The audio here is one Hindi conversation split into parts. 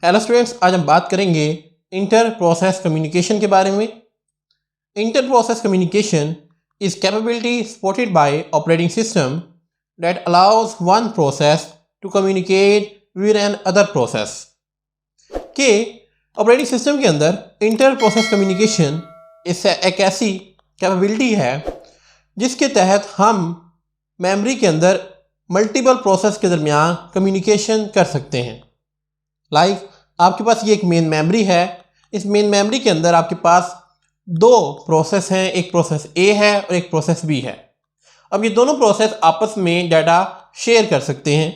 हेलो स्टूडेंट्स, आज हम बात करेंगे इंटर प्रोसेस कम्युनिकेशन के बारे में। Inter process communication is capability supported by operating system that allows one process to communicate with an other process. के ऑपरेटिंग सिस्टम के अंदर इंटर प्रोसेस कम्युनिकेशन एक ऐसी कैपेबिलिटी है जिसके तहत हम मेमोरी के अंदर मल्टीपल प्रोसेस के दरमियान कम्युनिकेशन कर सकते हैं। आपके पास ये एक मेन मेमोरी है। इस मेन मेमोरी के अंदर आपके पास दो प्रोसेस हैं, एक प्रोसेस ए है और एक प्रोसेस बी है। अब ये दोनों प्रोसेस आपस में डाटा शेयर कर सकते हैं।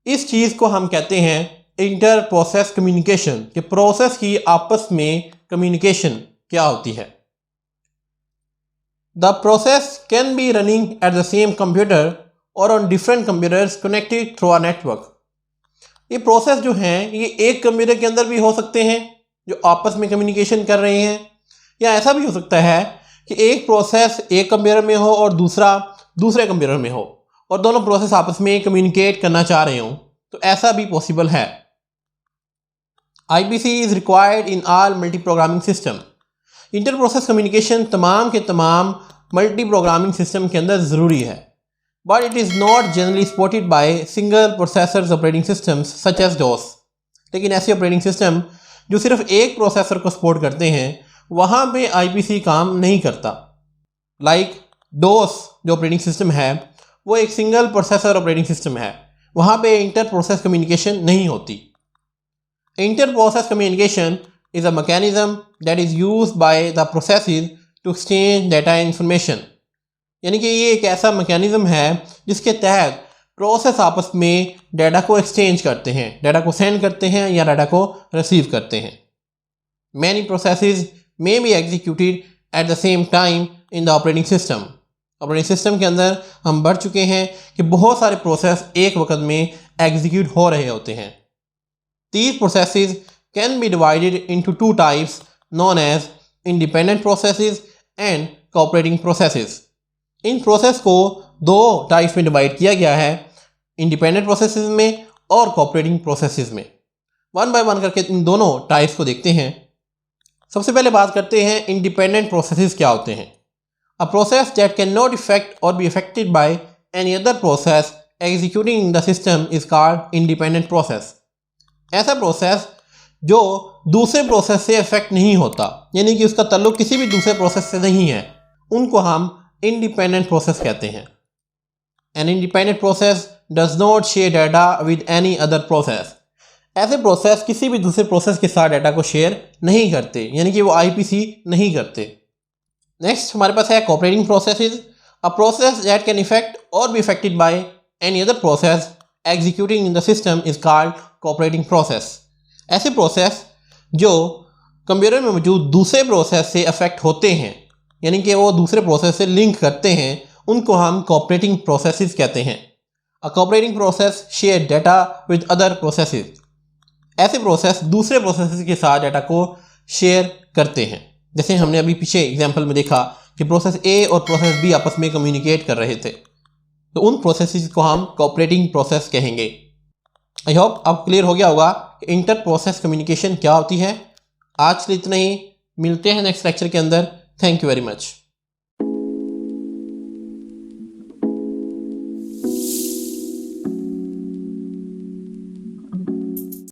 इस चीज़ को हम कहते हैं इंटर प्रोसेस कम्युनिकेशन, कि प्रोसेस की आपस में कम्युनिकेशन क्या होती है। The process can be running at the same computer or on different computers connected through a network. ये प्रोसेस जो हैं ये एक कंप्यूटर के अंदर भी हो सकते हैं जो आपस में कम्युनिकेशन कर रहे हैं, या ऐसा भी हो सकता है कि एक प्रोसेस एक कंप्यूटर में हो और दूसरा दूसरे कंप्यूटर में हो और दोनों प्रोसेस आपस में कम्युनिकेट करना चाह रहे हों, तो ऐसा भी पॉसिबल है। IPC is required in all multi programming system. Inter process communication तमाम के तमाम मल्टी प्रोग्रामिंग सिस्टम के अंदर ज़रूरी है, but it is not generally supported by single processors operating systems such as DOS। लेकिन ऐसे ऑपरेटिंग सिस्टम जो सिर्फ एक प्रोसेसर को सपोर्ट करते हैं वहाँ पे IPC काम नहीं करता। DOS जो ऑपरेटिंग सिस्टम है वो एक सिंगल प्रोसेसर ऑपरेटिंग सिस्टम है, वहाँ पे इंटर प्रोसेस कम्युनिकेशन नहीं होती। Inter process communication is a mechanism that is used by the processes to exchange data information. यानी कि ये एक ऐसा मैकेनिज्म है जिसके तहत प्रोसेस आपस में डाटा को एक्सचेंज करते हैं, डाटा को सेंड करते हैं या डाटा को रिसीव करते हैं। Many processes may be executed eight the same time in the operating system. Operating system के अंदर हम बढ़ चुके हैं कि बहुत सारे प्रोसेस एक वक्त में एग्जीक्यूट हो रहे होते हैं। These processes can be divided into two types known as independent processes and cooperating processes। In process को दो टाइप्स में डिवाइड किया गया है, इंडिपेंडेंट प्रोसेसेस में और कोऑपरेटिंग प्रोसेसेस में। वन बाय वन करके इन दोनों टाइप्स को देखते हैं। सबसे पहले बात करते हैं इंडिपेंडेंट प्रोसेसेस क्या होते हैं। A process that can not effect or be affected by any other process executing in the system is called independent process. ऐसा प्रोसेस जो दूसरे प्रोसेस से अफेक्ट नहीं होता, यानी कि उसका ताल्लुक किसी भी दूसरे प्रोसेस से नहीं है, उनको हम इंडिपेंडेंट प्रोसेस कहते हैं। An independent process does not share data with any other process. ऐसे प्रोसेस किसी भी दूसरे प्रोसेस के साथ डाटा को शेयर नहीं करते, यानी कि वो IPC नहीं करते। नेक्स्ट हमारे पास है cooperating processes. A process that can effect or be affected by any other process executing in the system is called cooperating process. ऐसे प्रोसेस जो कंप्यूटर में मौजूद दूसरे प्रोसेस से अफेक्ट होते हैं, यानी कि वो दूसरे प्रोसेस से लिंक करते हैं, उनको हम कोऑपरेटिंग प्रोसेसेस कहते हैं। A cooperating process share data with other processes. ऐसे प्रोसेस दूसरे प्रोसेस के साथ डाटा को शेयर करते हैं। जैसे हमने अभी पीछे एग्जांपल में देखा कि प्रोसेस A और प्रोसेस B आपस में कम्युनिकेट कर रहे थे, तो उन प्रोसेसेस को हम कोऑपरेटिंग प्रोसेस कहेंगे। आई होप अब क्लियर हो गया होगा कि इंटर प्रोसेस कम्युनिकेशन क्या होती है। आज के लिए इतना ही, मिलते हैं नेक्स्ट लेक्चर के अंदर। Thank you very much.